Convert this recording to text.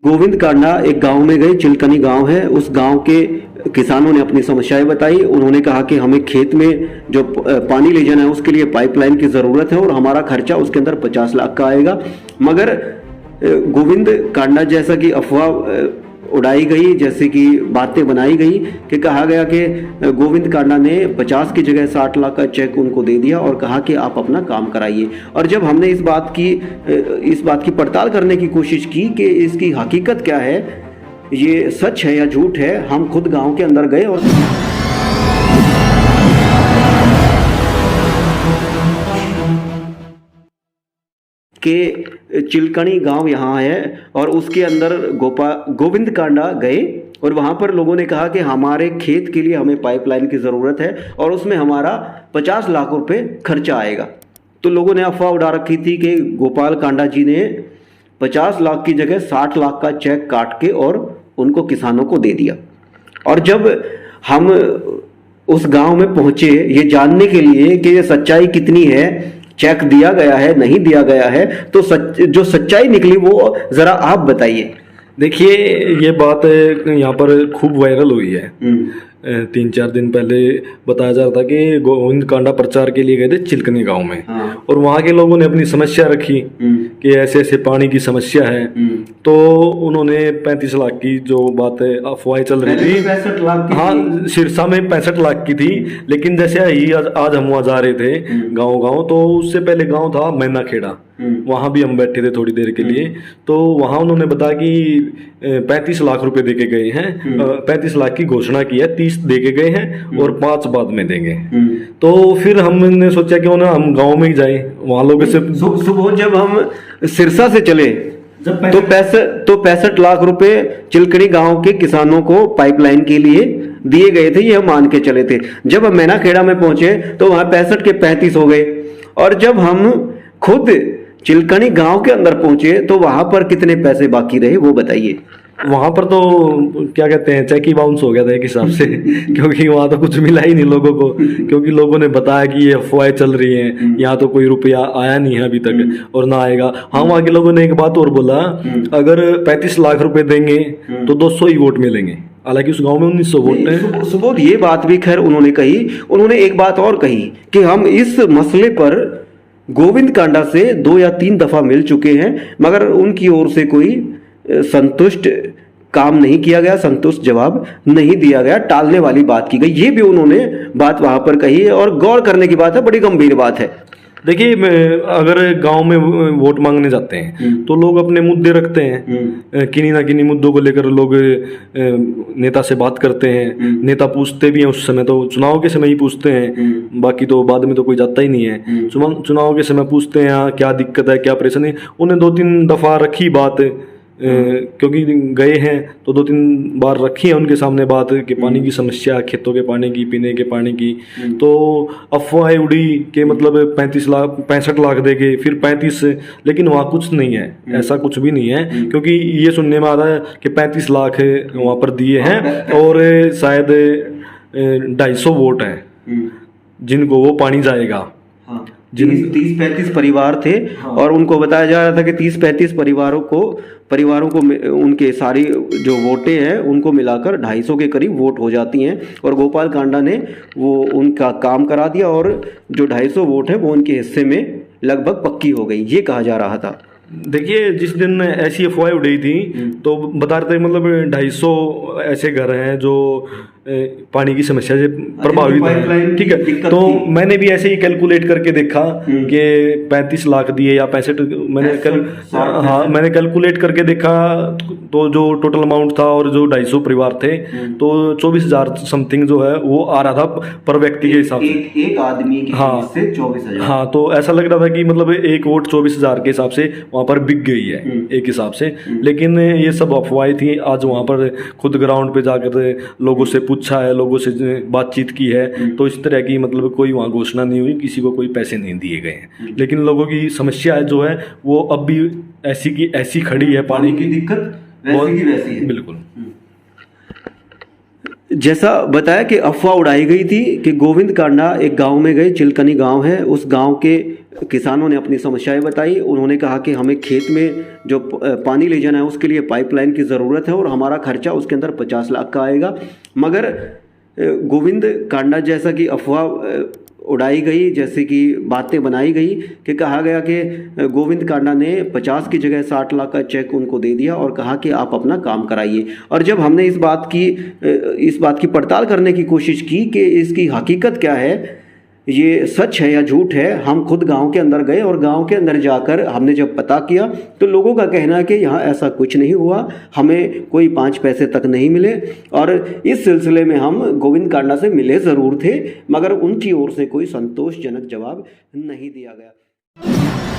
गोविंद कांडा एक गांव में गए, चिलकनी गांव है। उस गांव के किसानों ने अपनी समस्याएं बताई। उन्होंने कहा कि हमें खेत में जो पानी ले जाना है उसके लिए पाइपलाइन की ज़रूरत है और हमारा खर्चा उसके अंदर 50 लाख का आएगा। मगर गोविंद कांडा जैसा कि अफवाह उड़ाई गई, जैसे कि बातें बनाई गई कि कहा गया कि गोविंद कांडा ने 50 की जगह 60 लाख का चेक उनको दे दिया और कहा कि आप अपना काम कराइए। और जब हमने इस बात की पड़ताल करने की कोशिश की कि इसकी हकीकत क्या है, ये सच है या झूठ है, हम खुद गांव के अंदर गए और के चिलकनी गांव यहाँ है और उसके अंदर गोविंद कांडा गए और वहाँ पर लोगों ने कहा कि हमारे खेत के लिए हमें पाइपलाइन की ज़रूरत है और उसमें हमारा 50 लाख रुपए खर्चा आएगा। तो लोगों ने अफवाह उड़ा रखी थी कि गोपाल कांडा जी ने 50 लाख की जगह 60 लाख का चेक काट के और उनको किसानों को दे दिया। और जब हम उस गांव में पहुंचे ये जानने के लिए कि ये सच्चाई कितनी है, चेक दिया गया है नहीं दिया गया है, तो जो सच्चाई निकली वो जरा आप बताइए। देखिए, ये बात यहाँ पर खूब वायरल हुई है। 3-4 दिन पहले बताया जा रहा था कि गोविंद कांडा प्रचार के लिए गए थे चिलकनी गांव में। हाँ। और वहाँ के लोगों ने अपनी समस्या रखी कि ऐसे ऐसे पानी की समस्या है। तो उन्होंने 35 लाख की जो बात अफवाहें चल रही थी, 65 लाख की हाँ, सिरसा में 65 लाख की थी। लेकिन जैसे ही आज हम वहाँ जा रहे थे गाँव, तो उससे पहले गाँव था मैना खेड़ा, वहाँ भी हम बैठे थे थोड़ी देर के लिए। तो वहाँ उन्होंने बताया कि 35 लाख रुपए देके गए हैं, 35 लाख की घोषणा की है, 30 देके गए हैं और 5 बाद में देंगे। तो फिर हमने सोचा कि हम गांव में ही जाएं, वहाँ लोगों से। सुबह जब हम सिरसा से चले तो 65 लाख रुपए चिलकनी गांव के किसानों को पाइपलाइन के लिए दिए गए थे, ये हम मान के चले थे। जब हम मैना खेड़ा में पहुंचे तो वहां 65 के 35 हो गए। और जब हम खुद चिलकनी गांव के अंदर पहुंचे तो वहां पर कितने पैसे बाकी रहे वो बताइए। वहां पर तो क्या कहते हैं, चेक ही बाउंस हो गया था एक हिसाब से क्योंकि वहां तो कुछ मिला ही नहीं लोगों को, क्योंकि लोगों ने बताया कि ये अफवाहें चल रही हैं, यहाँ तो कोई रुपया आया नहीं है अभी तक और ना आएगा। हाँ, वहां के लोगों ने एक बात और बोला, अगर 35 लाख रुपए देंगे तो 200 ही वोट मिलेंगे। हालांकि उस गांव में 1900 वोट हैं। सुबोध, ये बात भी खैर उन्होंने कही। उन्होंने एक बात और कही कि हम इस मसले पर गोविंद कांडा से 2 या 3 दफा मिल चुके हैं, मगर उनकी ओर से कोई संतुष्ट काम नहीं किया गया, संतुष्ट जवाब नहीं दिया गया, टालने वाली बात की गई। ये भी उन्होंने बात वहां पर कही है और गौर करने की बात है, बड़ी गंभीर बात है। देखिए, अगर गांव में वोट मांगने जाते हैं तो लोग अपने मुद्दे रखते हैं, किन्हीं ना किन्हीं मुद्दों को लेकर लोग नेता से बात करते हैं। नेता पूछते भी हैं, उस समय तो चुनाव के समय ही पूछते हैं, बाकी तो बाद में तो कोई जाता ही नहीं है। चुनाव के समय पूछते हैं क्या दिक्कत है, क्या परेशानी। उन्हें 2-3 दफा रखी बात, क्योंकि गए हैं तो 2-3 बार रखी है उनके सामने बात कि पानी की समस्या, खेतों के पानी की, पीने के पानी की। तो अफवाहें उड़ी कि मतलब 65 लाख देके फिर 35, लेकिन वहाँ कुछ नहीं है, ऐसा कुछ भी नहीं है। क्योंकि ये सुनने में आ रहा है कि 35 लाख वहाँ पर दिए हैं और शायद 250 वोट हैं जिनको वो पानी जाएगा। 30-35 परिवार थे। हाँ। और उनको बताया जा रहा था कि 30-35 परिवारों को उनके सारी जो वोटें हैं उनको मिलाकर 250 के करीब वोट हो जाती हैं और गोपाल कांडा ने वो उनका काम करा दिया और जो 250 वोट है वो उनके हिस्से में लगभग पक्की हो गई, ये कहा जा रहा था। देखिए, जिस दिन ऐसी अफवाहें उड़ी थी तो बता रहे थे मतलब 250 ऐसे घर हैं जो पानी की समस्या से प्रभावित है। ठीक है, तो मैंने भी ऐसे ही कैलकुलेट करके देखा कि 35 लाख दिए या 65, मैंने कैलकुलेट करके देखा तो जो टोटल अमाउंट था और जो 250 परिवार थे तो 24,000 समथिंग जो है वो आ रहा था पर व्यक्ति के हिसाब से, एक आदमी के। हाँ, से 24,000। हाँ, तो ऐसा लग रहा था कि मतलब एक वोट 24,000 के हिसाब से वहाँ पर बिक गई है एक हिसाब से। लेकिन ये सब अफवाहें थी। आज वहाँ पर खुद ग्राउंड पे जाकर लोगों से पूछा है, लोगों से बातचीत की है, तो इस तरह की मतलब कोई वहाँ घोषणा नहीं हुई, किसी को कोई पैसे नहीं दिए गए हैं। लेकिन लोगों की समस्या है जो है वो अब भी ऐसी की ऐसी खड़ी है, पानी की दिक्कत वैसी की वैसी है। बिल्कुल। जैसा बताया कि अफवाह उड़ाई गई थी कि गोविंद कांडा एक गांव में गए, चिलकनी गांव है, उस गांव के किसानों ने अपनी समस्याएं बताई। उन्होंने कहा कि हमें खेत में जो पानी ले जाना है उसके लिए पाइपलाइन की ज़रूरत है और हमारा खर्चा उसके अंदर 50 लाख का आएगा। मगर गोविंद कांडा जैसा कि अफवाह उड़ाई गई, जैसे कि बातें बनाई गई कि कहा गया कि गोविंद कांडा ने 50 की जगह 60 लाख का चेक उनको दे दिया और कहा कि आप अपना काम कराइए। और जब हमने इस बात की पड़ताल करने की कोशिश की कि इसकी हकीकत क्या है, ये सच है या झूठ है, हम खुद गांव के अंदर गए और गांव के अंदर जाकर हमने जब पता किया तो लोगों का कहना है कि यहाँ ऐसा कुछ नहीं हुआ, हमें कोई 5 पैसे तक नहीं मिले। और इस सिलसिले में हम गोविंद कांडा से मिले ज़रूर थे, मगर उनकी ओर से कोई संतोषजनक जवाब नहीं दिया गया।